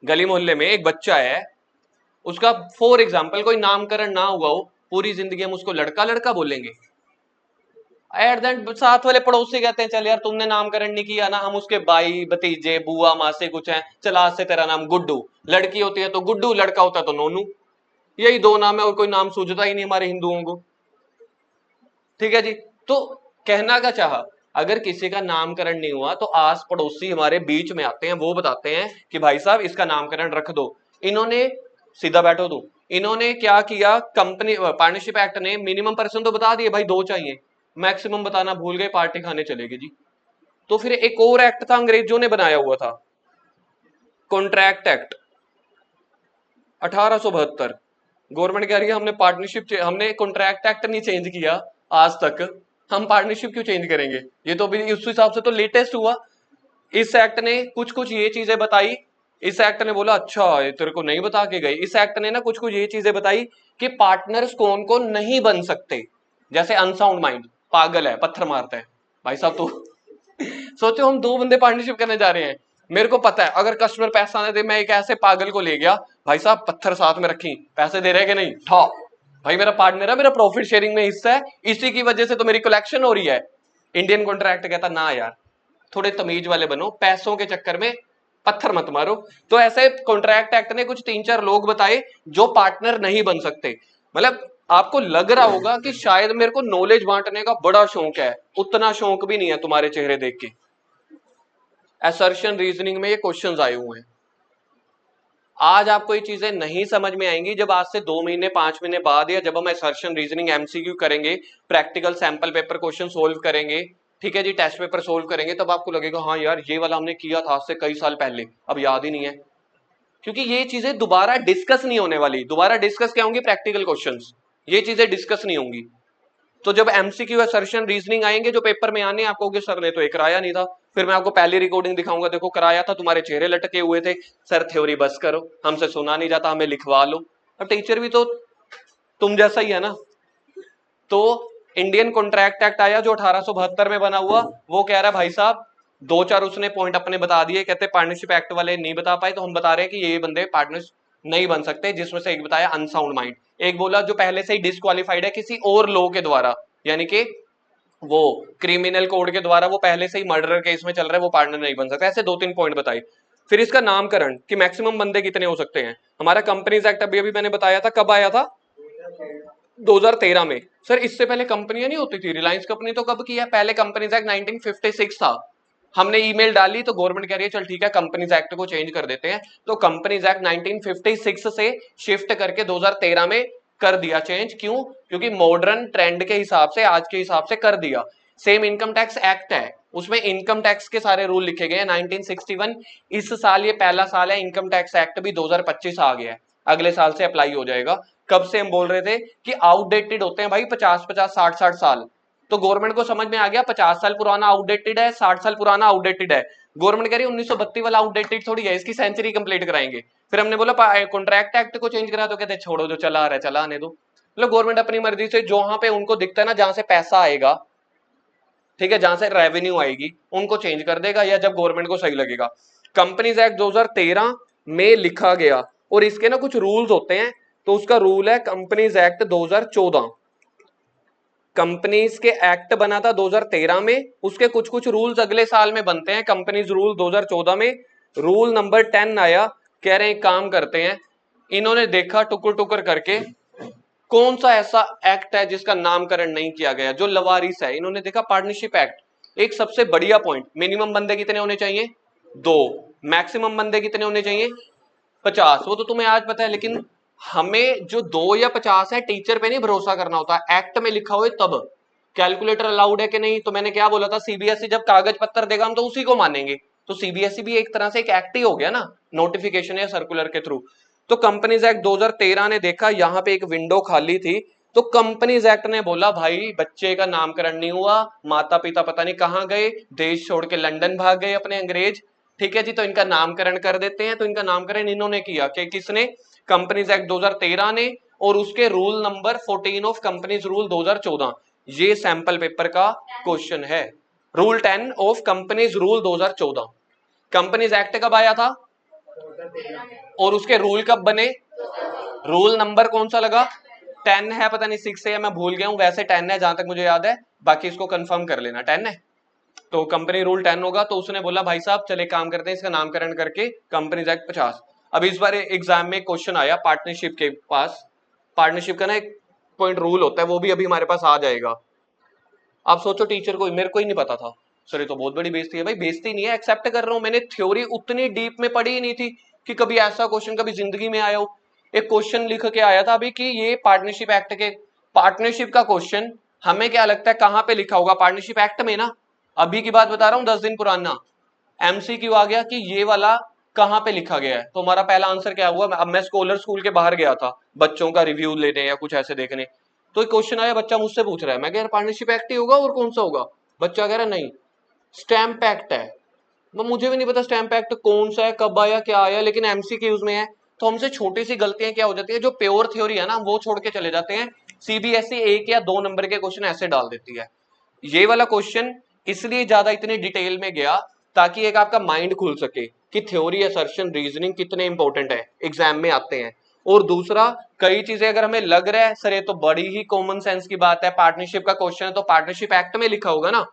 गली मोहल्ले में एक बच्चा है, उसका फॉर एग्जाम्पल कोई नामकरण ना हुआ हो, पूरी जिंदगी हम उसको लड़का लड़का बोलेंगे। एट दैट साथ वाले पड़ोसी कहते हैं चल यार तुमने नामकरण नहीं किया ना, हम उसके भाई भतीजे बुआ मासे कुछ हैं, चल आज से तेरा नाम गुड्डू, लड़की होती है तो गुड्डू, लड़का होता है तो नोनू, यही दो नाम है और कोई नाम सूझता ही नहीं हमारे हिंदुओं को। ठीक है जी। तो कहना का चाहा, अगर किसी का नामकरण नहीं हुआ तो आस पड़ोसी हमारे बीच में आते हैं, वो बताते हैं कि भाई साहब इसका नामकरण रख दो। इन्होंने सीधा बैठो तू, इन्होंने क्या किया, कंपनी पार्टनरशिप एक्ट ने मिनिमम पर्सन तो बता दिए भाई 2 चाहिए, मैक्सिमम बताना भूल गए, पार्टी खाने चलेगी जी। तो फिर एक और एक्ट था अंग्रेजों ने बनाया हुआ था, कॉन्ट्रैक्ट एक्ट 1872। गवर्नमेंट कह रही है हमने पार्टनरशिप, हमने कॉन्ट्रैक्ट एक्ट नहीं चेंज किया आज तक, हम पार्टनरशिप क्यों चेंज करेंगे, ये तो अभी उस हिसाब से तो लेटेस्ट हुआ। इस एक्ट ने कुछ कुछ ये चीजें बताई, इस एक्ट ने बोला अच्छा ये तेरे को नहीं बता के गए, इस एक्ट ने ना कुछ कुछ ये चीजें बताई कि पार्टनर्स कौन कौन नहीं बन सकते। जैसे अनसाउंड माइंड, पागल है पत्थर मारता है, भाई साहब तो सोचो हम 2 बंदे पार्टनरशिप करने जा रहे हैं, मेरे को पता है अगर कस्टमर पैसा ना दे, मैं एक ऐसे पागल को ले गया, भाई साहब पत्थर साथ में रखी, पैसे दे रहे कि नहीं, ठा भाई मेरा पार्टनर है, मेरा प्रॉफिट शेयरिंग में हिस्सा है, इसी की वजह से तो मेरी कलेक्शन हो रही है। इंडियन कॉन्ट्रैक्ट कहता ना यार, थोड़े तमीज वाले बनो, पैसों के चक्कर में पत्थर मत मारो। तो ऐसे कॉन्ट्रैक्ट एक्ट ने कुछ 3-4 लोग बताए जो पार्टनर नहीं बन सकते। मतलब आपको लग रहा होगा कि शायद मेरे को नॉलेज बांटने का बड़ा शौक है, उतना शौक भी नहीं है तुम्हारे चेहरे देख के। असर्शन रीजनिंग में ये क्वेश्चंस आए हुए हैं। आज आपको ये चीजें नहीं समझ में आएंगी, जब आज से 2 महीने 5 महीने बाद या जब हम असर्शन रीजनिंग एमसीक्यू करेंगे, practical sample paper question solve करेंगे, ठीक है जी, टेस्ट पेपर सोल्व करेंगे, तब आपको लगेगा हाँ यार ये वाला हमने किया था आज से कई साल पहले, अब याद ही नहीं है। क्योंकि ये चीजें दोबारा डिस्कस नहीं होने वाली, दोबारा डिस्कस क्या होंगी, प्रैक्टिकल क्वेश्चंस, ये चीजें डिस्कस नहीं होंगी। तो जब एमसीक्यू असर्शन रीजनिंग आएंगे जो पेपर में आने, आपको कहोगे सर ने तो एक कराया नहीं था, फिर मैं आपको पहली रिकॉर्डिंग दिखाऊंगा, देखो कराया था, तुम्हारे चेहरे लटके हुए थे, सर थ्योरी बस करो, हमसे सुना नहीं जाता, हमें लिखवा लो। अब टीचर भी तो तुम जैसा ही है ना। तो इंडियन कॉन्ट्रैक्ट एक्ट आया जो 1872 में बना हुआ, वो कह रहा है भाई साहब 2-4 उसने पॉइंट अपने बता दिए, कहते पार्टनरशिप एक्ट वाले नहीं बता पाए, तो हम बता रहे हैं कि ये बंदे पार्टनर्स नहीं बन सकते, जिसमें से एक बताया अनसाउंड माइंड, एक बोला जो पहले से ही डिस्क्वालिफाइड है किसी और लॉ के द्वारा, यानी कि वो क्रिमिनल कोड के द्वारा वो पहले से ही मर्डर केस में चल रहा है, वो पार्टनर नहीं बन सकता। ऐसे 2-3 पॉइंट बताए। फिर इसका नामकरण कि मैक्सिमम बंदे कितने हो सकते हैं। हमारा कंपनीज एक्ट अभी अभी मैंने बताया था, कब आया था, 2013 में। सर इससे पहले कंपनियां नहीं होती थी, रिलायंस कंपनी तो कब की है, पहले कंपनीज एक्ट 1956 था। हमने ईमेल डाली तो गवर्नमेंट कह रही है चल ठीक है कंपनीज एक्ट को चेंज कर देते हैं, तो कंपनीज एक्ट 1956 से शिफ्ट करके 2013 में कर दिया चेंज। क्यों, क्योंकि मॉडर्न ट्रेंड के हिसाब से, आज के हिसाब से कर दिया। सेम इनकम टैक्स एक्ट है, उसमें इनकम टैक्स के सारे रूल लिखे गए हैं 1961। इस साल ये पहला साल है, इनकम टैक्स एक्ट भी 2025 आ गया है, अगले साल से अप्लाई हो जाएगा। कब से हम बोल रहे थे कि आउटडेटेड होते हैं भाई 50-50 60-60 साल, तो गवर्नमेंट को समझ में आ गया 50 साल पुराना आउटडेटेड है, 60 साल पुराना आउटडेटेड है। गवर्नमेंट कह रही है 1932 वाला आउटडेटेड थोड़ी है, इसकी सेंचुरी कंप्लीट कराएंगे। फिर हमने बोला कॉन्ट्रैक्ट एक्ट को चेंज करा, तो कहते छोड़ो जो चला आ रहा है चला आने दो। मतलब गवर्नमेंट अपनी मर्जी से जहां पे उनको दिखता है ना, जहां से पैसा आएगा, ठीक है, जहां से रेवेन्यू आएगी उनको चेंज कर देगा, या जब गवर्नमेंट को सही लगेगा। कंपनीज एक्ट 2013 में लिखा गया, और इसके ना कुछ रूल्स होते हैं, तो उसका रूल है कंपनीज एक्ट 2014। कंपनीज के एक्ट बना था 2013 में, उसके कुछ कुछ रूल्स अगले साल में बनते हैं, कंपनीज रूल 2014 में रूल नंबर 10 आया। कह रहे हैं काम करते हैं, इन्होंने देखा टुकर टुकर करके कौन सा ऐसा एक्ट है जिसका नामकरण नहीं किया गया जो लवारिस है। इन्होंने देखा पार्टनरशिप एक्ट, एक सबसे बढ़िया पॉइंट, मिनिमम बंदे कितने होने चाहिए, 2, मैक्सिमम बंदे कितने होने चाहिए, 50। वो तो तुम्हें आज पता है, लेकिन हमें जो 2 या 50 है, टीचर पे नहीं भरोसा करना होता, एक्ट में लिखा हुआ है तब। कैलकुलेटर अलाउड है कि नहीं, तो मैंने क्या बोला था, सीबीएसई जब कागज पत्थर देगा हम तो उसी को मानेंगे, तो सीबीएसई भी एक तरह से एक एक्ट ही हो गया ना, नोटिफिकेशन या सर्कुलर के थ्रू। तो कंपनीज एक्ट 2013 ने देखा यहाँ पे एक विंडो खाली थी, तो कंपनीज एक्ट ने बोला भाई बच्चे का नामकरण नहीं हुआ, माता पिता पता नहीं कहाँ गए, देश छोड़ के लंदन भाग गए अपने अंग्रेज, ठीक है जी, तो इनका नामकरण कर देते हैं। तो इनका नामकरण इन्होंने किया कि किसने, कंपनीज एक्ट 2013 ने, और उसके rule number 14 of companies rule 2014। ये सैंपल पेपर का क्वेश्चन है, rule 10 of companies rule 2014। Companies act कब आया था और उसके रूल कब बने, रूल नंबर कौन सा लगा, 10 है, पता नहीं 6 है, मैं भूल गया हूं, वैसे 10 है जहां तक मुझे याद है, बाकी इसको कंफर्म कर लेना, 10 है तो कंपनी रूल 10 होगा। तो उसने बोला भाई साहब चले काम करते हैं, इसका नामकरण करके कंपनीज एक्ट 50। अब इस बार एग्जाम में क्वेश्चन आया पार्टनरशिप के पास, पार्टनरशिप का ना एक पॉइंट रूल होता है, वो भी अभी हमारे पास आ जाएगा। आप सोचो टीचर को, मेरे को ही नहीं पता था सर, ये तो बहुत बड़ी बेइज्जती है। भाई बेइज्जती नहीं है, एक्सेप्ट कर रहा हूं, मैंने थ्योरी उतनी डीप में पढ़ी ही नहीं थी कि कभी ऐसा क्वेश्चन कभी जिंदगी में आया हो। एक क्वेश्चन लिख के आया था अभी कि ये पार्टनरशिप एक्ट के, पार्टनरशिप का क्वेश्चन हमें क्या लगता है कहां पे लिखा होगा, पार्टनरशिप एक्ट में ना, अभी की बात बता रहा हूँ 10 दिन पुराना एमसीक्यू आ गया कि ये वाला कहां पे लिखा गया है। तो हमारा पहला आंसर क्या हुआ, अब मैं स्कॉलर स्कूल के बाहर गया था बच्चों का रिव्यू लेने या कुछ ऐसे देखने, तो एक क्वेश्चन आया, बच्चा मुझसे पूछ रहा है, मैं कह यार पार्टनरशिप एक्ट ही होगा और कौन सा होगा, बच्चा कह रहा है नहीं स्टैम्प एक्ट है। तो मुझे भी नहीं पता स्टैम्प एक्ट कौन सा है, कब आया, क्या आया, लेकिन एमसीक्यूज में है। तो हमसे छोटी सी गलतियां क्या हो जाती है, जो प्योर थ्योरी है ना वो छोड़ के चले जाते हैं, सीबीएसई 1 या 2 नंबर के क्वेश्चन ऐसे डाल देती है। ये वाला क्वेश्चन इसलिए ज्यादा इतने डिटेल में गया ताकि एक आपका माइंड खुल सके कि थ्योरी, असर्शन, रीजनिंग कितने इंपॉर्टेंट है, एग्जाम में आते हैं। और दूसरा, कई चीजें अगर हमें लग रहा है सर ये तो बड़ी ही कॉमन सेंस की बात है, पार्टनरशिप का क्वेश्चन है तो पार्टनरशिप एक्ट में लिखा होगा ना,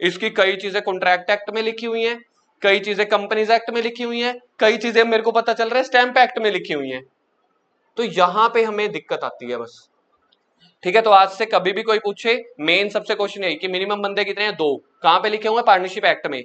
इसकी कई चीजें कॉन्ट्रैक्ट एक्ट में लिखी हुई हैं, कई चीजें कंपनीज एक्ट में लिखी हुई हैं, कई चीजें मेरे को पता चल रहा है स्टैम्प एक्ट में लिखी हुई हैं। तो यहां पे हमें दिक्कत आती है बस। ठीक है, तो आज से कभी भी कोई पूछे, मेन सबसे क्वेश्चन यही कि मिनिमम बंदे कितने हैं, 2। कहां पे लिखे हुए हैं, पार्टनरशिप एक्ट में।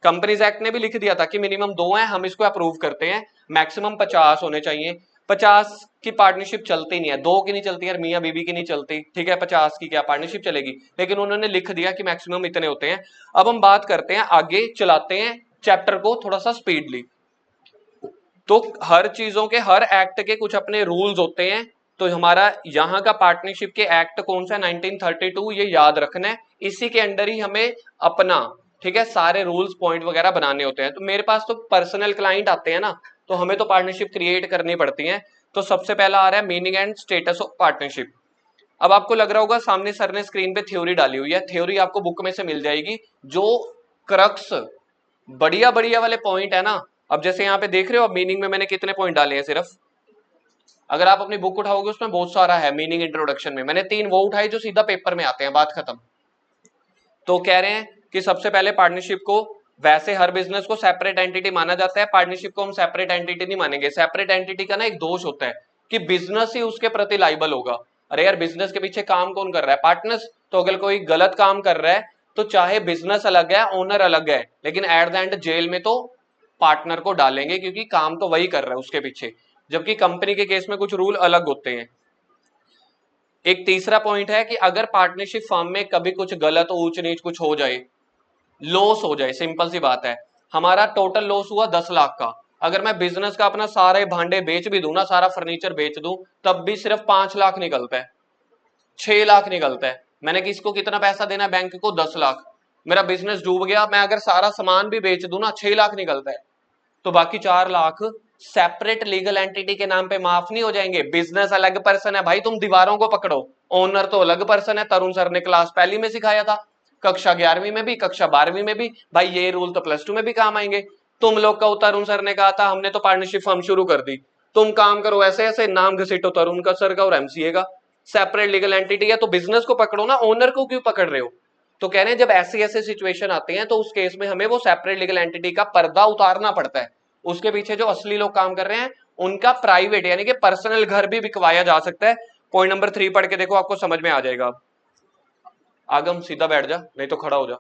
कंपनीज एक्ट ने भी लिख दिया था कि मिनिमम 2 हैं, हम इसको अप्रूव करते हैं, मैक्सिमम 50 होने चाहिए। 50 की पार्टनरशिप चलती नहीं है, 2 की नहीं चलती है, मियां बीबी की नहीं चलती, ठीक है, 50 की क्या पार्टनरशिप चलेगी, लेकिन उन्होंने लिख दिया कि मैक्सिमम इतने होते हैं। अब हम बात करते हैं आगे, चलाते हैं चैप्टर को थोड़ा सा स्पीडली। तो हर चीजों के, हर एक्ट के कुछ अपने रूल्स होते हैं। तो हमारा यहाँ का पार्टनरशिप के एक्ट कौन सा, 1932, ये याद रखना है, इसी के अंडर ही हमें अपना, ठीक है, सारे रूल्स पॉइंट वगैरह बनाने होते हैं। तो मेरे पास तो पर्सनल क्लाइंट आते हैं ना, तो हमें तो पार्टनरशिप क्रिएट करनी पड़ती है। तो सबसे पहला आ रहा है meaning and status of partnership. अब आपको लग रहा होगा सामने सर ने स्क्रीन पे थ्योरी डाली हुई है, थ्योरी आपको बुक में से मिल जाएगी, जो क्रक्स बढ़िया बढ़िया वाले पॉइंट है ना। अब जैसे यहाँ पे देख रहे हो, अब मीनिंग में मैंने कितने पॉइंट डाले हैं, सिर्फ अगर आप अपनी बुक उठाओगे उसमें बहुत सारा है। मीनिंग इंट्रोडक्शन में मैंने 3 वो उठाए जो सीधा पेपर में आते हैं, बात खत्म। तो कह रहे हैं कि सबसे पहले पार्टनरशिप को, वैसे हर बिजनेस को सेपरेट एंटिटी माना जाता है, पार्टनरशिप को हम सेपरेट एंटिटी नहीं मानेंगे। सेपरेट एंटिटी का ना एक दोष होता है कि बिजनेस ही उसके प्रति लाइबल होगा। अरे यार बिजनेस के पीछे काम कौन कर रहा है, पार्टनर्स। तो अगर कोई गलत काम कर रहा है तो चाहे बिजनेस अलग है, ओनर अलग है, लेकिन एट द एंड जेल में तो पार्टनर को डालेंगे, क्योंकि काम तो वही कर रहा है उसके पीछे। जबकि कंपनी के केस में कुछ रूल अलग होते हैं। एक तीसरा पॉइंट है कि अगर पार्टनरशिप फर्म में कभी कुछ गलत, ऊंच नीच कुछ हो जाए, लॉस हो जाए, सिंपल सी बात है, हमारा टोटल लॉस हुआ 10 लाख का, अगर मैं बिजनेस का अपना सारे भांडे बेच भी दूं ना, सारा फर्नीचर बेच दूं, तब भी सिर्फ 5 लाख निकलता है, 6 लाख निकलता है। मैंने किसको कितना पैसा देना है, बैंक को 10 लाख। मेरा बिजनेस डूब गया, मैं अगर सारा सामान भी बेच दूं ना, 6 लाख निकलता है। तो बाकी 4 लाख सेपरेट लीगल एंटिटी के नाम पे माफ नहीं हो जाएंगे। बिजनेस अलग पर्सन है भाई, तुम दीवारों को पकड़ो, ओनर तो अलग पर्सन है। तरुण सर ने क्लास पहली में सिखाया था, कक्षा 11वीं में भी, कक्षा 12वीं में भी। भाई ये रूल तो प्लस 2 में भी काम आएंगे। तुम लोग का तरुण सर ने कहा था, हमने तो पार्टनरशिप फर्म शुरू कर दी, तुम काम करो ऐसे ऐसे, नाम घसीटो तरुण का, सर का और एमसीए का। सेपरेट लीगल एंटिटी है तो बिजनेस को पकड़ो ना, ओनर को क्यों पकड़ रहे हो। तो कह रहे हैं जब ऐसे ऐसे सिचुएशन आते हैं तो उस केस में हमें वो सेपरेट लीगल एंटिटी का पर्दा उतारना पड़ता है। उसके पीछे जो असली लोग काम कर रहे हैं उनका प्राइवेट यानी कि पर्सनल घर भी बिकवाया जा सकता है। पॉइंट नंबर 3 पढ़ के देखो, आपको समझ में आ जाएगा। आगम सीधा बैठ जा, नहीं तो खड़ा हो जा।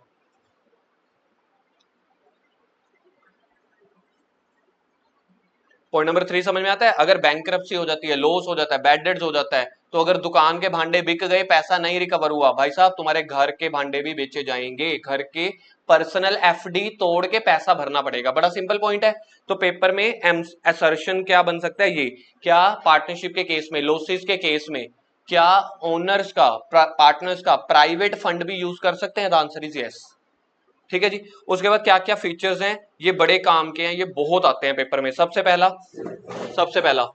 पॉइंट नंबर 3 समझ में आता है। अगर बैंकरप्सी हो जाती है, लॉस हो जाता है, बैड डेट्स हो जाता है, तो अगर दुकान के भांडे बिक गए, पैसा नहीं रिकवर हुआ, भाई साहब तुम्हारे घर के भांडे भी बेचे जाएंगे। घर के पर्सनल एफडी तोड़ के पैसा भरना पड़ेगा। बड़ा सिंपल पॉइंट है। तो पेपर में असर्शन क्या बन सकता है, ये क्या पार्टनरशिप के केस में, लॉसेस के केस में, क्या ओनर्स का, पार्टनर्स का प्राइवेट फंड भी यूज कर सकते हैं? The answer is yes. ठीक है जी। उसके बाद क्या क्या फीचर्स हैं, ये बड़े काम के हैं, ये बहुत आते हैं पेपर में। सबसे पहला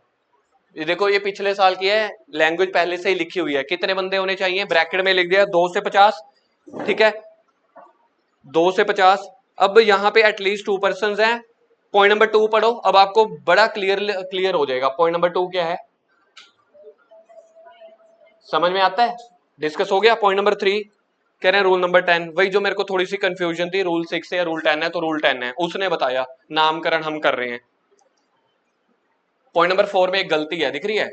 ये देखो, ये पिछले साल की है, लैंग्वेज पहले से ही लिखी हुई है। कितने बंदे होने चाहिए, ब्रैकेट में लिख दिया 2 से 50। ठीक है, 2 से 50। अब यहाँ पे एटलीस्ट 2 पर्सन हैं। पॉइंट नंबर 2 पढ़ो, अब आपको बड़ा क्लियर हो जाएगा। पॉइंट नंबर 2 क्या है, समझ में आता है? डिस्कस हो गया। पॉइंट नंबर 3 कह रहे हैं रूल नंबर 10, वही जो मेरे को थोड़ी सी कंफ्यूजन थी, रूल 6 या रूल 10 है, तो रूल 10 है, उसने बताया, नामकरण हम कर रहे हैं। पॉइंट नंबर 4 में एक गलती है, दिख रही है?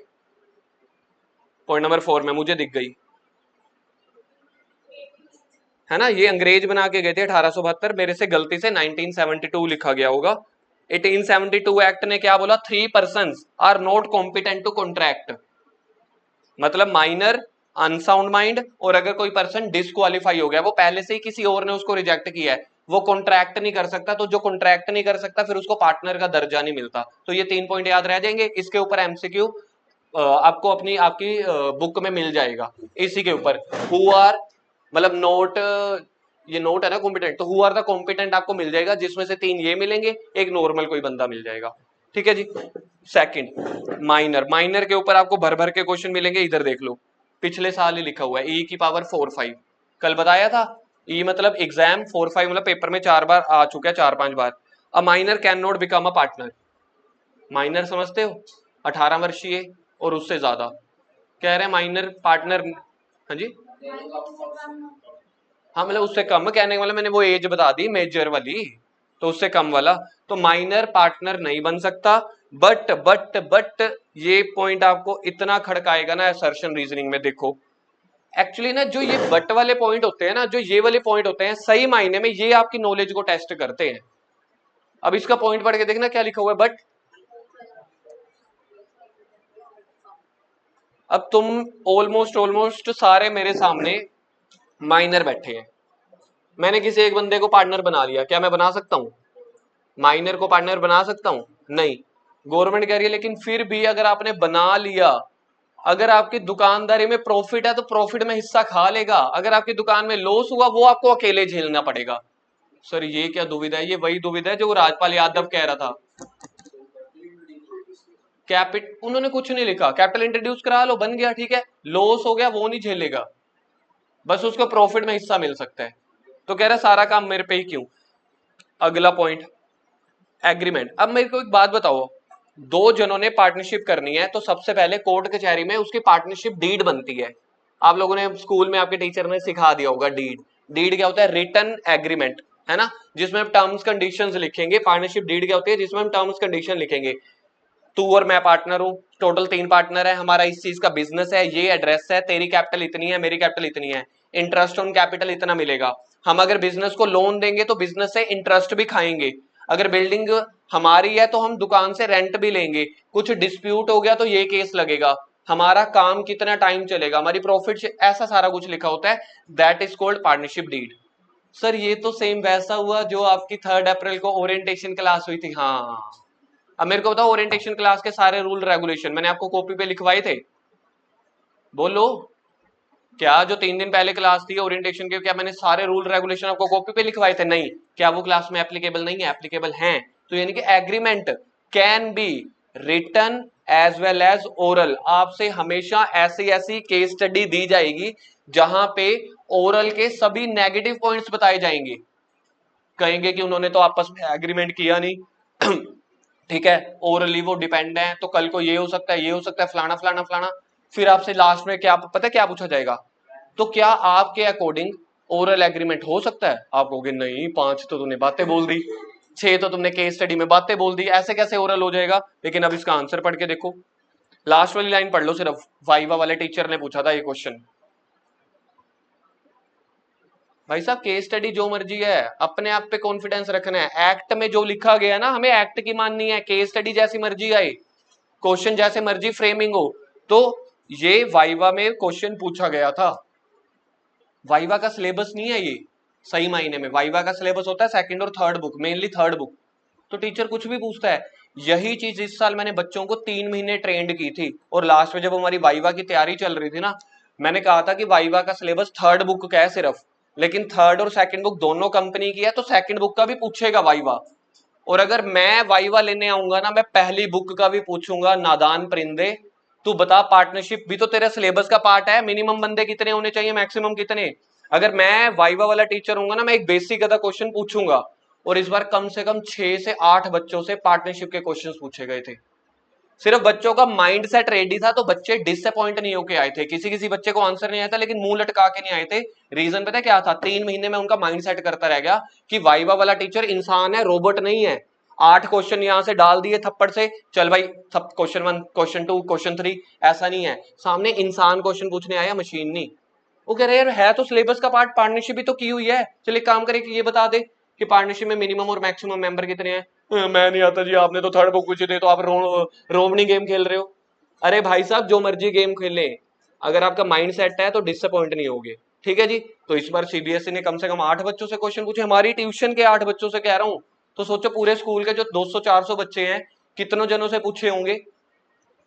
पॉइंट नंबर 4 में मुझे दिख गई है ना, ये अंग्रेज बना के गए थे 1872, मेरे से गलती से 1972 लिखा गया होगा। 1872 एक्ट ने क्या बोला? 3 persons are not competent to contract, मतलब माइनर, अनसाउंड माइंड, और अगर कोई पर्सन डिस्क्वालीफाई हो गया, वो पहले से ही किसी और ने उसको रिजेक्ट किया है, वो कॉन्ट्रैक्ट नहीं कर सकता, तो जो कॉन्ट्रैक्ट नहीं कर सकता फिर उसको पार्टनर का दर्जा नहीं मिलता। तो ये 3 पॉइंट याद रह जाएंगे। इसके ऊपर एमसीक्यू आपको आपकी बुक में मिल जाएगा, इसी के ऊपर। हु आर, मतलब नोट, ये नोट है ना कॉम्पिटेंट, तो हु आर द कॉम्पिटेंट आपको मिल जाएगा, जिसमें से 3 ये मिलेंगे, एक नॉर्मल कोई बंदा मिल जाएगा। ठीक है जी। सेकंड, माइनर, माइनर के ऊपर आपको भर भर के क्वेश्चन मिलेंगे, इधर देख लो, पिछले साल ही लिखा हुआ है, ई की पावर 4-5, कल बताया था। ई मतलब एग्जाम, 4-5 मतलब पेपर में 4 बार आ चुका है, 4-5 बार। A minor can not become a partner, minor समझते हो? 18 वर्षीय और उससे ज्यादा, कह रहे हैं माइनर पार्टनर। हाँ जी, हाँ मतलब उससे कम कहने का मतलब मैंने वो एज बता दी मेजर वाली, तो उससे कम वाला, तो माइनर पार्टनर नहीं बन सकता। बट ये पॉइंट आपको इतना खड़काएगा ना असर्शन रीजनिंग में, देखो एक्चुअली ना जो ये बट वाले पॉइंट होते हैं ना, जो ये वाले पॉइंट होते हैं, सही मायने में ये आपकी नॉलेज को टेस्ट करते हैं। अब इसका पॉइंट पढ़ के देखना क्या लिखा हुआ है, बट। अब तुम ऑलमोस्ट सारे मेरे सामने माइनर बैठे हैं, मैंने किसी एक बंदे को पार्टनर बना लिया, क्या मैं बना सकता हूं? माइनर को पार्टनर बना सकता हूं? नहीं। गवर्नमेंट कह रही है लेकिन फिर भी अगर आपने बना लिया, अगर आपकी दुकानदारी में प्रॉफिट है तो प्रॉफिट में हिस्सा खा लेगा, अगर आपकी दुकान में लॉस हुआ वो आपको अकेले झेलना पड़ेगा। सर ये क्या दुविधा है? ये वही दुविधा है जो राजपाल यादव कह रहा था। उन्होंने कुछ नहीं लिखा, कैपिटल इंट्रोड्यूस करा लो, बन गया, ठीक है, लॉस हो गया वो नहीं झेलेगा, बस उसको प्रॉफिट में हिस्सा मिल सकता है। तो कह रहा सारा काम मेरे पे ही क्यों। अगला पॉइंट, एग्रीमेंट। अब मेरे को एक बात बताओ, दो जनों ने पार्टनरशिप करनी है तो सबसे पहले कोर्ट कचहरी में उसकी पार्टनरशिप डीड बनती है। आप लोगों ने स्कूल में आपके टीचर ने सिखा दिया होगा डीड। डीड क्या होता है? रिटन एग्रीमेंट, है ना, जिसमें हम टर्म्स कंडीशंस लिखेंगे। पार्टनरशिप डीड क्या होती है? जिसमें हम टर्म्स कंडीशन लिखेंगे। तू और मैं पार्टनर हूं, टोटल 3 पार्टनर है, हमारा इस चीज का बिजनेस है, ये एड्रेस है, तेरी कैपिटल इतनी है, मेरी कैपिटल इतनी है, इंटरेस्ट ऑन कैपिटल इतना मिलेगा। हम अगर बिजनेस को लोन देंगे तो बिजनेस से इंटरेस्ट भी खाएंगे, अगर बिल्डिंग हमारी है तो हम दुकान से रेंट भी लेंगे, कुछ डिस्प्यूट हो गया तो ये केस लगेगा, हमारा काम कितना टाइम चलेगा, हमारी प्रॉफिट, ऐसा सारा कुछ लिखा होता है, that is called partnership deed. Sir ये तो सेम वैसा हुआ जो आपकी 3 अप्रैल को ओरिएंटेशन क्लास हुई थी। हाँ, अब मेरे को बताओ, ओरिएंटेशन क्लास के सारे रूल रेगुलेशन मैंने आपको कॉपी पे लिखवाए थे? बोलो, क्या जो 3 दिन पहले क्लास थी ओरिएंटेशन के, क्या मैंने सारे रूल रेगुलेशन आपको कॉपी पे लिखवाए थे? नहीं। क्या वो क्लास में एप्लीकेबल नहीं है? एप्लीकेबल हैं। तो यानी कि agreement can be written as well as oral. आपसे हमेशा ऐसी ऐसी केस स्टडी दी जाएगी जहां पे ओरल के सभी नेगेटिव पॉइंट्स बताए जाएंगे। कहेंगे कि उन्होंने तो आपस में एग्रीमेंट किया नहीं ठीक है, ओरली वो डिपेंड है, तो कल को ये हो सकता है, ये हो सकता है, फलाना फलाना फलाना। फिर आपसे लास्ट में क्या पता है क्या पूछा जाएगा? तो क्या आपके अकॉर्डिंग ओरल एग्रीमेंट हो सकता है? आप कहोगे नहीं, 5 तो तुमने बातें बोल दी, 6 तो तुमने केस स्टडी में बातें बोल दी, ऐसे कैसे ओरल हो जाएगा? लेकिन अब इसका आंसर पढ़ के देखो, लास्ट वाली लाइन पढ़ लो सिर्फ, वाइवा वाले टीचर ने पूछा था ये क्वेश्चन। भाई साहब केस स्टडी जो मर्जी है, अपने आप पे कॉन्फिडेंस रखना है, एक्ट में जो लिखा गया ना हमें एक्ट की माननी है, केस स्टडी जैसी मर्जी आए, क्वेश्चन जैसे मर्जी फ्रेमिंग हो। तो ये वाइवा में क्वेश्चन पूछा गया था, वाइवा का सिलेबस नहीं है ये, सही मायने में वाइवा का सिलेबस होता है सेकंड और third book, mainly third book. तो टीचर कुछ भी पूछता है। यही चीज इस साल मैंने बच्चों को 3 महीने ट्रेंड की थी, और लास्ट में जब हमारी वाइवा की तैयारी चल रही थी ना, मैंने कहा था कि वाइवा का सिलेबस थर्ड बुक का है सिर्फ, लेकिन थर्ड और सेकंड बुक दोनों कंपनी की है, तो सेकंड बुक का भी पूछेगा वाइवा। और अगर मैं वाइवा लेने आऊंगा ना, मैं पहली बुक का भी पूछूंगा, नादान परिंदे, तू बता पार्टनरशिप भी तो तेरे सिलेबस का पार्ट है, मिनिमम बंदे कितने होने चाहिए, मैक्सिमम कितने। अगर मैं वाइवा वाला टीचर हूंगा ना, मैं एक बेसिक का क्वेश्चन पूछूंगा, और इस बार कम से कम 6 से 8 बच्चों से पार्टनरशिप के क्वेश्चन पूछे गए थे। सिर्फ बच्चों का माइंड सेट रेडी था तो बच्चे डिसअपॉइंट नहीं होके आए थे। किसी किसी बच्चे को आंसर नहीं आया था लेकिन मुंह लटका के नहीं आए थे। रीजन पता है क्या था? 3 महीने में उनका माइंड सेट करता रह गया कि वाइवा वाला टीचर इंसान है, रोबोट नहीं है। 8 क्वेश्चन यहां से डाल दिए थप्पड़ से, चल भाई सब क्वेश्चन 1 क्वेश्चन 2 क्वेश्चन 3, ऐसा नहीं है। सामने इंसान क्वेश्चन पूछने आया, मशीन नहीं। वो कह रहे है तो सिलेबस का पार्ट, पार्टनरशिप भी तो की हुई है। चलिए काम करे कि ये बता दे कि पार्टनरशिप में मिनिमम और मैक्सिमम मेंबर कितने हैं। मैं नहीं आता जी, आपने तो थर्ड बुक पूछे थे तो आप रोमनी गेम खेल रहे हो। अरे भाई साहब जो मर्जी गेम खेले, अगर आपका माइंड सेट है तो डिसअपॉइंट नहीं होगे। ठीक है जी। तो इस बार सीबीएसई ने कम से कम 8 बच्चों से क्वेश्चन पूछे, हमारी ट्यूशन के 8 बच्चों से कह रहा हूं। तो सोचो पूरे स्कूल के जो 200-400 बच्चे हैं, कितनों जनों से पूछे होंगे।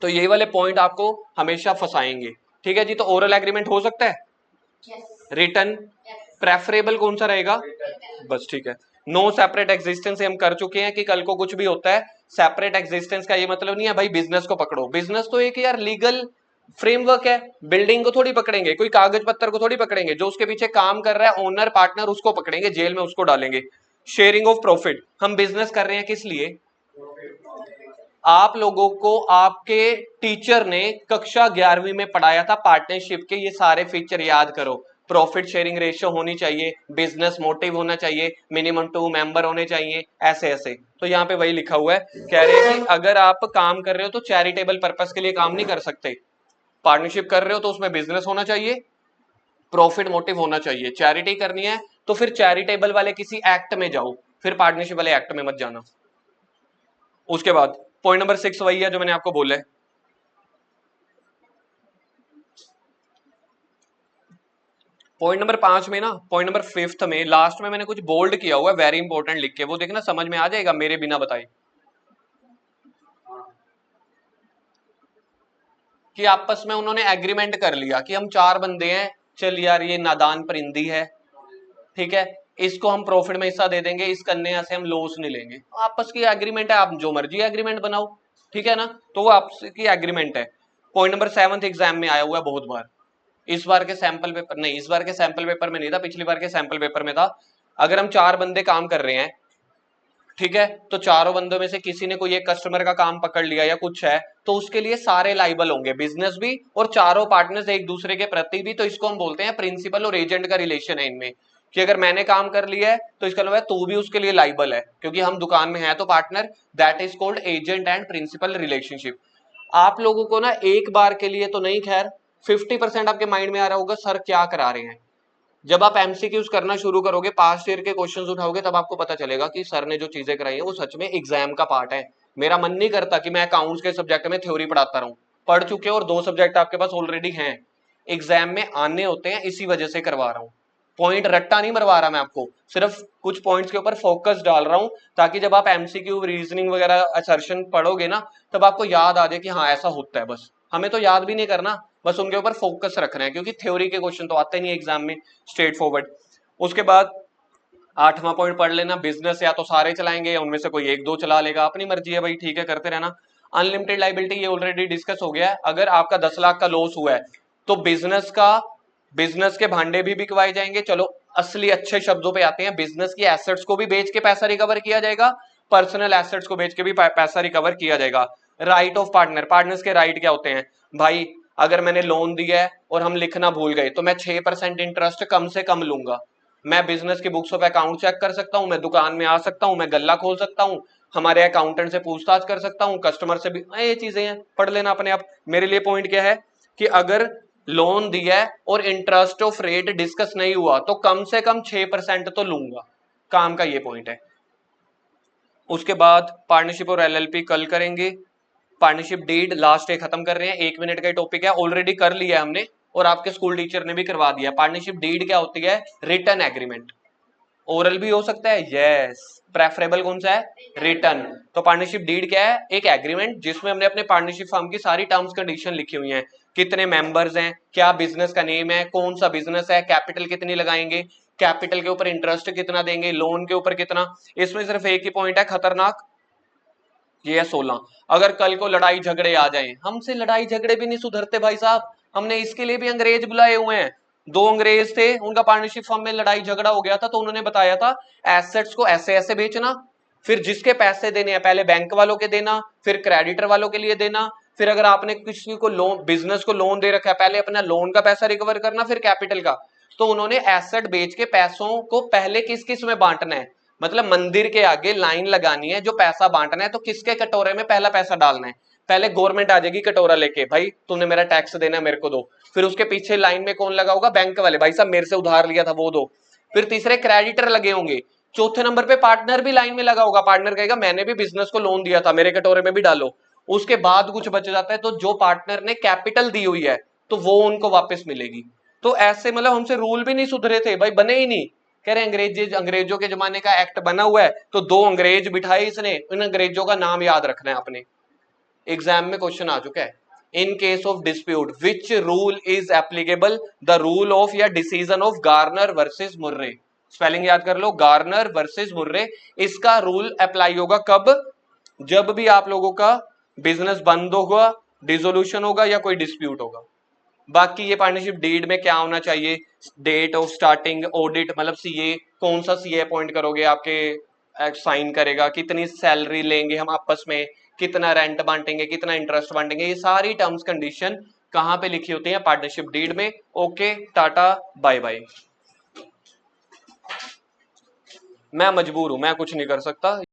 तो ये वाले पॉइंट आपको हमेशा फंसाएंगे। ठीक है जी। तो ओरल एग्रीमेंट हो सकता है, रिटर्न प्रेफरेबल कौन सा रहेगा? बस ठीक है। नो सेपरेट एग्जिस्टेंस से हम कर चुके हैं कि कल को कुछ भी होता है, सेपरेट एग्जिस्टेंस का ये मतलब नहीं है भाई बिजनेस को पकड़ो। बिजनेस तो एक यार लीगल फ्रेमवर्क है, बिल्डिंग को थोड़ी पकड़ेंगे, कोई कागज पत्थर को थोड़ी पकड़ेंगे। जो उसके पीछे काम कर रहा है ओनर पार्टनर, उसको पकड़ेंगे, जेल में उसको डालेंगे। शेयरिंग ऑफ प्रॉफिट, हम बिजनेस कर रहे हैं किस लिए? आप लोगों को आपके टीचर ने कक्षा 11वीं में पढ़ाया था पार्टनरशिप के ये सारे फीचर याद करो। प्रॉफिट शेयरिंग रेशियो होनी चाहिए, बिजनेस मोटिव होना चाहिए, मिनिमम 2 मेंबर होने चाहिए, ऐसे ऐसे। तो यहाँ पे वही लिखा हुआ है, कह रहे हैं कि अगर आप काम कर रहे हो तो चैरिटेबल पर्पस के लिए काम नहीं कर सकते। पार्टनरशिप कर रहे हो तो उसमें बिजनेस होना चाहिए, प्रॉफिट मोटिव होना चाहिए। चैरिटी करनी है तो फिर चैरिटेबल वाले किसी एक्ट में जाओ, फिर पार्टनरशिप वाले एक्ट में मत जाना। उसके बाद पॉइंट नंबर 6 वही है जो मैंने आपको बोला है। पॉइंट नंबर 5 में ना, पॉइंट नंबर 5 में लास्ट में मैंने कुछ बोल्ड किया हुआ है, वेरी इंपॉर्टेंट लिख के, वो देखना समझ में आ जाएगा मेरे बिना बताए। कि आपस में उन्होंने एग्रीमेंट कर लिया कि हम 4 बंदे हैं, चल यार ये नादान परिंदी है, ठीक है, इसको हम प्रॉफिट में हिस्सा दे देंगे, इस कन्या से हम लॉस नहीं लेंगे। आपस की एग्रीमेंट है, आप जो मर्जी एग्रीमेंट बनाओ, ठीक है ना। तो वो आपस की एग्रीमेंट है। पॉइंट नंबर 7 एग्जाम में आया हुआ है बहुत बार। इस बार के सैंपल पेपर नहीं, इस बार के सैंपल पेपर में नहीं था, पिछली बार के सैंपल पेपर में था। अगर हम 4 बंदे काम कर रहे हैं, ठीक है, तो चारों बंदों में से किसी ने कोई एक कस्टमर का काम पकड़ लिया या कुछ है, तो उसके लिए सारे लाइबल होंगे, बिजनेस भी और चारों पार्टनर्स एक दूसरे के प्रति भी। तो इसको हम बोलते हैं प्रिंसिपल और एजेंट का रिलेशन है इनमें, कि अगर मैंने काम कर लिया है तो इसका मतलब तू भी उसके लिए लाइबल है, क्योंकि हम दुकान में है तो partner. That is called agent and principal relationship. आप लोगों को ना एक बार के लिए तो नहीं, खैर 50% आपके माइंड में आ रहा होगा सर क्या करा रहे हैं। जब आप एमसीक्यूज करना शुरू करोगे, पास्ट ईयर के क्वेश्चंस उठाओगे, तब आपको पता चलेगा कि सर ने जो चीजें कराई है वो सच में एग्जाम का पार्ट है। मेरा मन नहीं करता कि मैं अकाउंट्स के सब्जेक्ट में थ्योरी पढ़ाता रहूं, पढ़ चुके हो और 2 सब्जेक्ट आपके पास ऑलरेडी हैं, एग्जाम में आने होते हैं, इसी वजह से करवा रहा हूं। पॉइंट रट्टा नहीं मरवा रहा मैं आपको, सिर्फ कुछ पॉइंट्स के ऊपर फोकस डाल रहा हूं, ताकि जब आप एमसीक्यू रीजनिंग वगैरह असर्शन पढ़ोगे ना, तब आपको याद आ जाए कि हाँ ऐसा होता है। बस हमें तो याद भी नहीं करना, बस उनके ऊपर फोकस रखना है, क्योंकि थ्योरी के क्वेश्चन तो आते नहीं एग्जाम में स्ट्रेट फॉरवर्ड। उसके बाद 8वां पॉइंट पढ़ लेना, बिजनेस या तो सारे चलाएंगे या उनमें से कोई एक दो चला लेगा, अपनी मर्जी है भाई, ठीक है, करते रहना। अनलिमिटेड लाइबिलिटी ये ऑलरेडी डिस्कस हो गया है। अगर आपका 10 लाख का लॉस हुआ है तो बिजनेस के भांडे भी बिकवाए जाएंगे। चलो असली अच्छे शब्दों पे आते हैं, बिजनेस की एसेट्स को भी बेच के पैसा रिकवर किया जाएगा, पर्सनल एसेट्स को बेच के भी पैसा रिकवर किया जाएगा। राइट ऑफ पार्टनर, पार्टनर्स के राइट क्या होते हैं भाई? अगर मैंने लोन दिया है और हम लिखना भूल गए तो मैं 6% इंटरेस्ट कम से कम लूंगा। मैं बिजनेस की बुक्स ऑफ अकाउंट चेक कर सकता हूं, मैं दुकान में आ सकता हूं, मैं गल्ला खोल सकता हूं, हमारे अकाउंटेंट से पूछताछ कर सकता हूं, कस्टमर से भी। ये चीजें हैं, पढ़ लेना अपने आप। मेरे लिए पॉइंट क्या है कि अगर लोन दिया है और इंटरेस्ट ऑफ रेट डिस्कस नहीं हुआ तो कम से कम 6% तो लूंगा, काम का ये पॉइंट है। उसके बाद पार्टनरशिप और एलएलपी कल करेंगे। पार्टनरशिप डीड लास्ट डे खत्म कर रहे हैं, 1 मिनट का टॉपिक है, ऑलरेडी कर लिया है हमने और आपके स्कूल टीचर ने भी करवा दिया। पार्टनरशिप डीड क्या होती है? Return agreement. ओरल भी हो सकता है, यस। प्रेफरेबल कौन सा है? रिटर्न। तो पार्टनरशिप डीड क्या है? एक एग्रीमेंट जिसमें हमने अपने पार्टनरशिप फर्म की सारी टर्म्स कंडीशन लिखी हुई हैं, कितने मेंबर्स हैं, क्या बिजनेस का नेम है, कौन सा बिजनेस है, कैपिटल कितनी लगाएंगे, कैपिटल के ऊपर इंटरेस्ट कितना देंगे, लोन के ऊपर कितना। इसमें सिर्फ एक ही पॉइंट है खतरनाक, ये है 16। अगर कल को लड़ाई झगड़े आ जाए, हमसे लड़ाई झगड़े भी नहीं सुधरते भाई साहब, हमने इसके लिए भी अंग्रेज बुलाए हुए हैं। 2 अंग्रेज थे, उनका पार्टनरशिप फर्म में लड़ाई झगड़ा हो गया था तो उन्होंने बताया था एसेट्स को ऐसे ऐसे बेचना, फिर जिसके पैसे देने हैं पहले बैंक वालों के देना, फिर क्रेडिटर वालों के लिए देना, फिर अगर आपने किसी को लोन, बिजनेस को लोन दे रखा है, पहले अपना लोन का पैसा रिकवर करना, फिर कैपिटल का। तो उन्होंने एसेट बेच के पैसों को पहले किस किस में बांटना है, मतलब मंदिर के आगे लाइन लगानी है, जो पैसा बांटना है तो किसके कटोरे में पहला पैसा डालना है। पहले गवर्नमेंट आ जाएगी कटोरा लेके, भाई तूने मेरा टैक्स देना है मेरे को दो। फिर उसके पीछे लाइन में कौन लगा होगा, बैंक वाले, भाई साहब मेरे से उधार लिया था वो दो। फिर तीसरे क्रेडिटर लगे होंगे। चौथे नंबर पे पार्टनर भी लाइन में लगा होगा, पार्टनर कहेगा मैंने भी बिजनेस को लोन दिया था, मेरे कटोरे में भी डालो। उसके बाद कुछ बच जाता है तो जो पार्टनर ने कैपिटल दी हुई है तो वो उनको वापस मिलेगी। तो ऐसे मतलब हमसे रूल भी नहीं सुधरे थे भाई, बने ही नहीं। कह रहे अंग्रेजों के जमाने का एक्ट बना हुआ है तो दो अंग्रेज बिठाए इसने, इन अंग्रेजों का नाम याद रखना है आपने। एग्जाम में क्वेश्चन आ चुका है। In case of dispute which rule is applicable, the rule of या decision of Garner versus Murray. Spelling याद कर लो, गार्नर वर्सेस मुर्रे। इसका रूल अप्लाई होगा कब, जब भी आप लोगों का बिजनेस बंद होगा, डिसोल्यूशन होगा या कोई डिस्प्यूट होगा। बाकी ये पार्टनरशिप डीड में क्या होना चाहिए, डेट ऑफ स्टार्टिंग, ऑडिट मतलब सीए, कौन सा सीए अपॉइंट करोगे आपके साइन करेगा, कितनी सैलरी लेंगे हम आपस में, कितना रेंट बांटेंगे, कितना इंटरेस्ट बांटेंगे, ये सारी टर्म्स कंडीशन कहां पे लिखी होती है, पार्टनरशिप डीड में। Okay tata bye bye. मैं मजबूर हूं, मैं कुछ नहीं कर सकता।